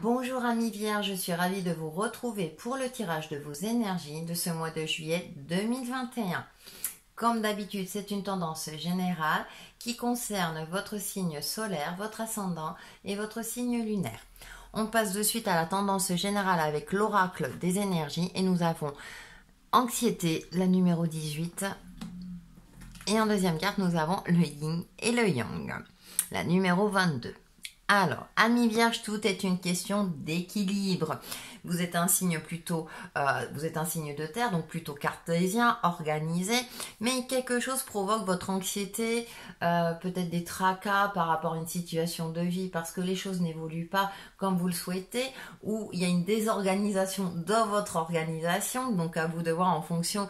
Bonjour amis vierges, je suis ravie de vous retrouver pour le tirage de vos énergies de ce mois de juillet 2021. Comme d'habitude, c'est une tendance générale qui concerne votre signe solaire, votre ascendant et votre signe lunaire. On passe de suite à la tendance générale avec l'oracle des énergies et nous avons anxiété, la numéro 18. Et en deuxième carte, nous avons le yin et le yang, la numéro 22. Alors, amis vierges, tout est une question d'équilibre. Vous êtes un signe vous êtes un signe de terre, donc plutôt cartésien, organisé, mais quelque chose provoque votre anxiété, peut-être des tracas par rapport à une situation de vie, parce que les choses n'évoluent pas comme vous le souhaitez, ou il y a une désorganisation dans votre organisation, donc à vous de voir en fonction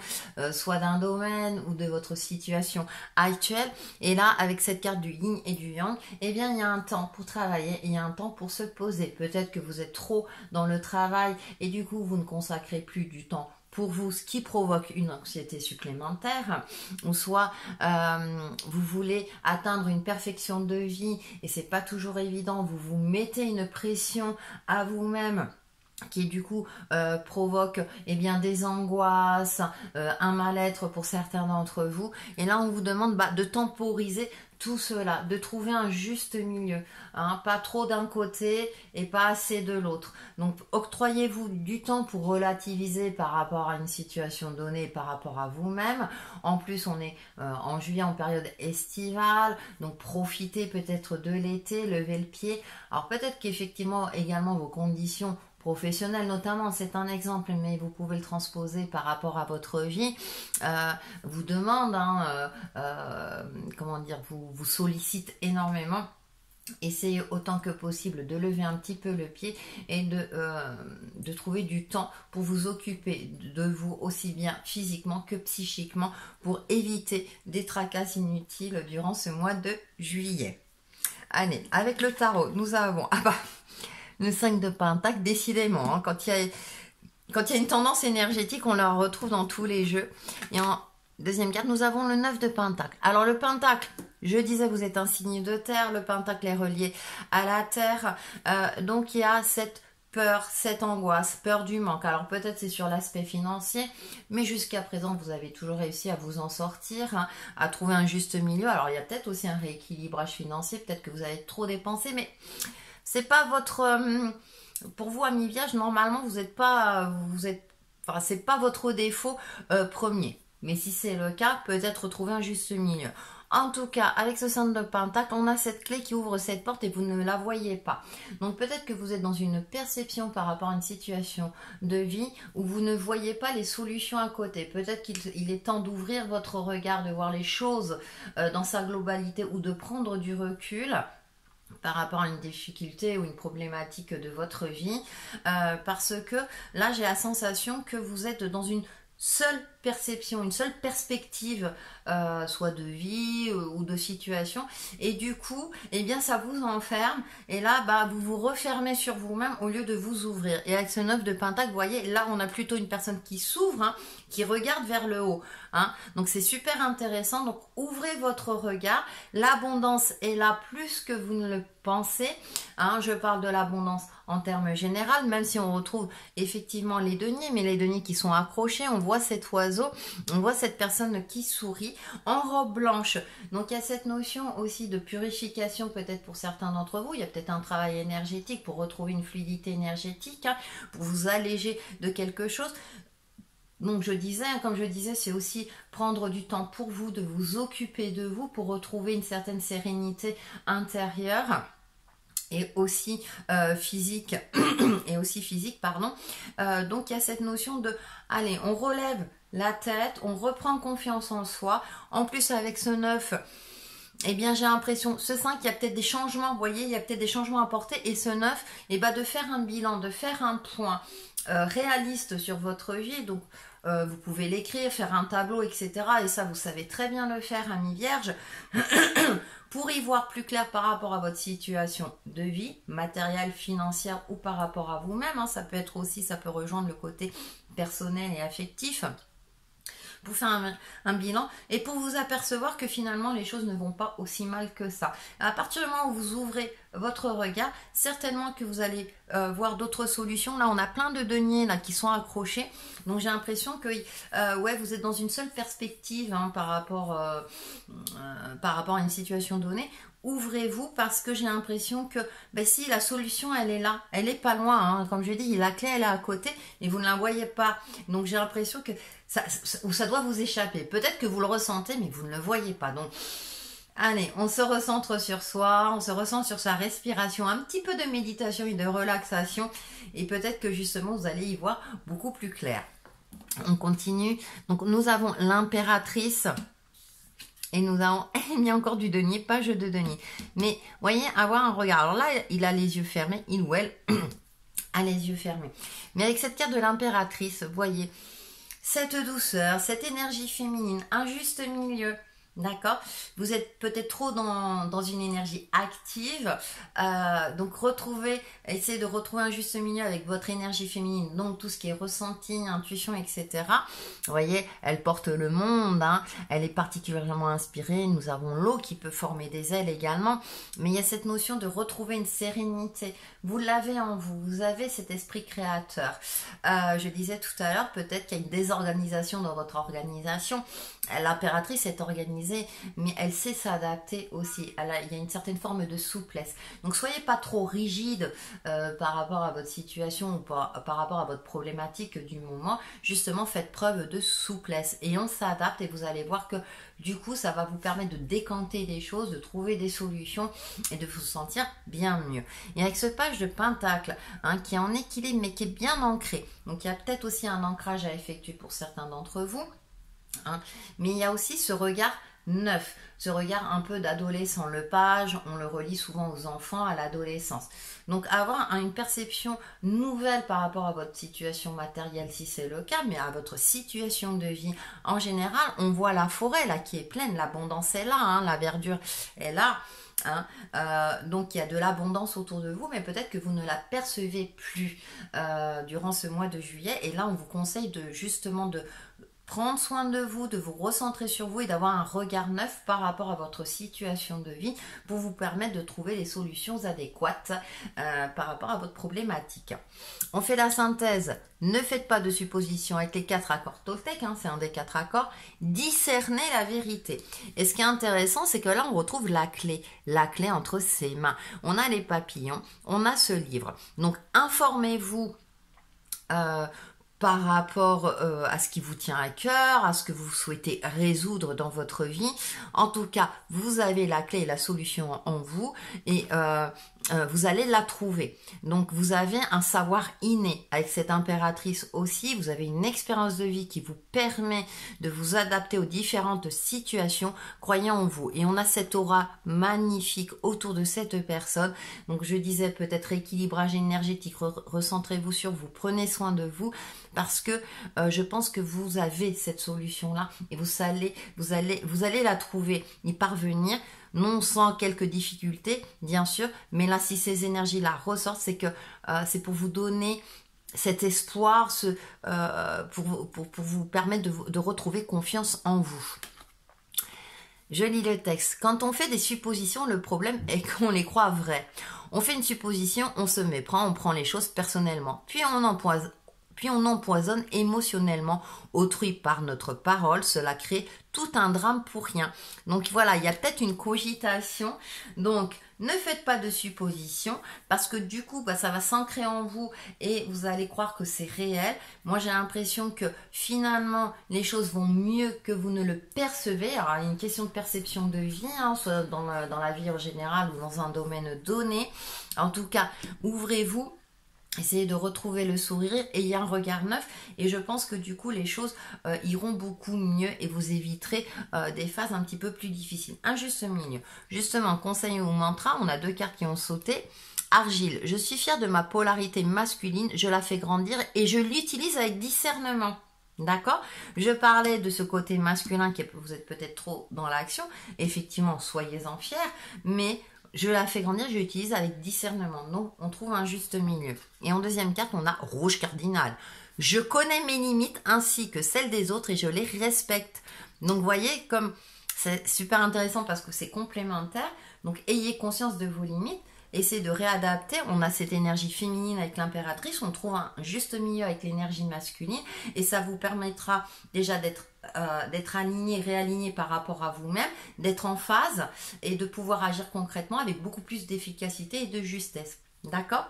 soit d'un domaine ou de votre situation actuelle. Et là, avec cette carte du yin et du yang, eh bien, il y a un temps pour travailler, il y a un temps pour se poser. Peut-être que vous êtes trop dans le travail et du coup vous ne consacrez plus du temps pour vous, ce qui provoque une anxiété supplémentaire, ou soit vous voulez atteindre une perfection de vie et c'est pas toujours évident, vous vous mettez une pression à vous-même qui du coup provoque des angoisses, un mal-être pour certains d'entre vous. Et là, on vous demande de temporiser tout cela, de trouver un juste milieu, hein, pas trop d'un côté et pas assez de l'autre. Donc, octroyez-vous du temps pour relativiser par rapport à une situation donnée, par rapport à vous-même. En plus, on est en juillet, en période estivale, donc profitez peut-être de l'été, levez le pied. Alors, peut-être qu'effectivement, également, vos conditions professionnel notamment, c'est un exemple, mais vous pouvez le transposer par rapport à votre vie, vous demande, vous sollicite énormément. Essayez autant que possible de lever un petit peu le pied et de trouver du temps pour vous occuper de vous aussi bien physiquement que psychiquement pour éviter des tracasses inutiles durant ce mois de juillet. Allez, avec le tarot, nous avons... le 5 de Pentacle, décidément, hein, quand il y a une tendance énergétique, on la retrouve dans tous les jeux. Et en deuxième carte, nous avons le 9 de Pentacle. Alors le Pentacle, je disais, vous êtes un signe de terre, le Pentacle est relié à la terre, donc il y a cette peur, cette angoisse, peur du manque. Alors peut-être c'est sur l'aspect financier, mais jusqu'à présent, vous avez toujours réussi à vous en sortir, hein, à trouver un juste milieu. Alors il y a peut-être aussi un rééquilibrage financier, peut-être que vous avez trop dépensé, mais... c'est pas votre... pour vous, amis vierges, normalement, c'est pas votre défaut premier. Mais si c'est le cas, peut-être trouver un juste milieu. En tout cas, avec ce 5 de Pentacle, on a cette clé qui ouvre cette porte et vous ne la voyez pas. Donc peut-être que vous êtes dans une perception par rapport à une situation de vie où vous ne voyez pas les solutions à côté. Peut-être qu'il est temps d'ouvrir votre regard, de voir les choses dans sa globalité ou de prendre du recul par rapport à une difficulté ou une problématique de votre vie, parce que là j'ai la sensation que vous êtes dans une seule perception, une seule perspective, soit de vie ou de situation, et du coup, eh bien, ça vous enferme, et là, vous vous refermez sur vous-même au lieu de vous ouvrir. Et avec ce 9 de Pentacle, vous voyez, là, on a plutôt une personne qui s'ouvre, hein, qui regarde vers le haut, hein. Donc, c'est super intéressant. Donc, ouvrez votre regard. L'abondance est là plus que vous ne le pensez, hein. Je parle de l'abondance en termes généraux, même si on retrouve effectivement les deniers, mais les deniers qui sont accrochés, on voit cet oiseau, on voit cette personne qui sourit en robe blanche. Donc il y a cette notion aussi de purification peut-être pour certains d'entre vous. Il y a peut-être un travail énergétique pour retrouver une fluidité énergétique, hein, pour vous alléger de quelque chose. Donc comme je disais, c'est aussi prendre du temps pour vous, de vous occuper de vous pour retrouver une certaine sérénité intérieure. Et aussi physique, donc il y a cette notion de, allez, on relève la tête, on reprend confiance en soi. En plus, avec ce 9, eh bien, j'ai l'impression, ce 5, il y a peut-être des changements, vous voyez, il y a peut-être des changements à apporter. Et ce 9, de faire un bilan, de faire un point réaliste sur votre vie. Donc, vous pouvez l'écrire, faire un tableau, etc. Et ça, vous savez très bien le faire, amis vierges. Pour y voir plus clair par rapport à votre situation de vie, matérielle, financière ou par rapport à vous-même, hein, ça peut rejoindre le côté personnel et affectif. pour faire un bilan et pour vous apercevoir que finalement les choses ne vont pas aussi mal que ça. À partir du moment où vous ouvrez votre regard, certainement que vous allez voir d'autres solutions. Là, on a plein de deniers là qui sont accrochés, donc j'ai l'impression que ouais, vous êtes dans une seule perspective hein, par rapport à une situation donnée. Ouvrez-vous parce que j'ai l'impression que ben si la solution elle est là, elle est pas loin, hein. Comme je dis, la clé elle est à côté et vous ne la voyez pas. Donc j'ai l'impression que ça doit vous échapper. Peut-être que vous le ressentez mais vous ne le voyez pas. Donc allez, on se recentre sur soi, on se recentre sur sa respiration, un petit peu de méditation et de relaxation et peut-être que justement vous allez y voir beaucoup plus clair. On continue. Donc nous avons l'impératrice. Et nous avons mis encore du denier, pas jeu de denier. Mais, voyez, avoir un regard. Alors là, il a les yeux fermés, il ou elle a les yeux fermés. Mais avec cette carte de l'impératrice, voyez, cette douceur, cette énergie féminine, un juste milieu. D'accord? Vous êtes peut-être trop dans une énergie active. Donc essayez de retrouver un juste milieu avec votre énergie féminine. Donc tout ce qui est ressenti, intuition, etc. Vous voyez, elle porte le monde. Hein, elle est particulièrement inspirée. Nous avons l'eau qui peut former des ailes également. Mais il y a cette notion de retrouver une sérénité. Vous l'avez en vous. Vous avez cet esprit créateur. Je disais tout à l'heure, peut-être qu'il y a une désorganisation dans votre organisation. L'impératrice est organisée, mais elle sait s'adapter aussi. Il y a une certaine forme de souplesse. Donc, soyez pas trop rigide par rapport à votre situation ou par rapport à votre problématique du moment. Justement, faites preuve de souplesse et on s'adapte et vous allez voir que du coup, ça va vous permettre de décanter des choses, de trouver des solutions et de vous sentir bien mieux. Et avec ce page de pentacle hein, qui est en équilibre mais qui est bien ancré. Donc, il y a peut-être aussi un ancrage à effectuer pour certains d'entre vous. Hein. Mais il y a aussi ce regard neuf, ce regard un peu d'adolescent. Le page, on le relie souvent aux enfants, à l'adolescence. Donc avoir une perception nouvelle par rapport à votre situation matérielle si c'est le cas, mais à votre situation de vie en général, on voit la forêt là qui est pleine, l'abondance est là, hein, la verdure est là. Hein, donc il y a de l'abondance autour de vous, mais peut-être que vous ne la percevez plus durant ce mois de juillet. Et là, on vous conseille justement de prendre soin de vous recentrer sur vous et d'avoir un regard neuf par rapport à votre situation de vie pour vous permettre de trouver les solutions adéquates par rapport à votre problématique. On fait la synthèse. Ne faites pas de suppositions avec les 4 accords Toltec, hein, c'est un des 4 accords. Discernez la vérité. Et ce qui est intéressant, c'est que là, on retrouve la clé entre ses mains. On a les papillons, on a ce livre. Donc, informez-vous par rapport à ce qui vous tient à cœur, à ce que vous souhaitez résoudre dans votre vie. En tout cas, vous avez la clé et la solution en vous et vous allez la trouver. Donc, vous avez un savoir inné avec cette impératrice aussi. Vous avez une expérience de vie qui vous permet de vous adapter aux différentes situations. Croyez en vous. Et on a cette aura magnifique autour de cette personne. Donc, je disais peut-être équilibrage énergétique. Recentrez-vous sur vous. Prenez soin de vous. Parce que je pense que vous avez cette solution-là et vous allez la trouver, y parvenir, non sans quelques difficultés, bien sûr, mais là, si ces énergies-là ressortent, c'est que c'est pour vous donner cet espoir, pour vous permettre de retrouver confiance en vous. Je lis le texte. Quand on fait des suppositions, le problème est qu'on les croit vraies. On fait une supposition, on se méprend, on prend les choses personnellement, puis on empoisonne émotionnellement autrui par notre parole. Cela crée tout un drame pour rien. Donc voilà, il y a peut-être une cogitation. Donc ne faites pas de suppositions parce que du coup, ça va s'ancrer en vous et vous allez croire que c'est réel. Moi, j'ai l'impression que finalement, les choses vont mieux que vous ne le percevez. Alors, il y a une question de perception de vie, hein, soit dans la vie en général ou dans un domaine donné. En tout cas, ouvrez-vous. Essayez de retrouver le sourire, ayez un regard neuf et je pense que du coup les choses iront beaucoup mieux et vous éviterez des phases un petit peu plus difficiles. Un juste milieu. Justement, conseil ou mantra, on a 2 cartes qui ont sauté. Argile, je suis fière de ma polarité masculine, je la fais grandir et je l'utilise avec discernement. D'accord? Je parlais de ce côté masculin qui vous êtes peut-être trop dans l'action. Effectivement, soyez-en fiers, mais je la fais grandir, je l'utilise avec discernement. Donc, on trouve un juste milieu. Et en deuxième carte, on a rouge cardinal. Je connais mes limites ainsi que celles des autres et je les respecte. Donc, vous voyez, comme c'est super intéressant parce que c'est complémentaire. Donc, ayez conscience de vos limites. Essayez de réadapter. On a cette énergie féminine avec l'impératrice. On trouve un juste milieu avec l'énergie masculine. Et ça vous permettra déjà d'être aligné, réaligné par rapport à vous-même, d'être en phase et de pouvoir agir concrètement avec beaucoup plus d'efficacité et de justesse. D'accord ?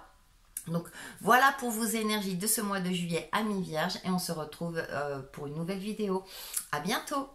Donc voilà pour vos énergies de ce mois de juillet, amis vierges, et on se retrouve pour une nouvelle vidéo. À bientôt!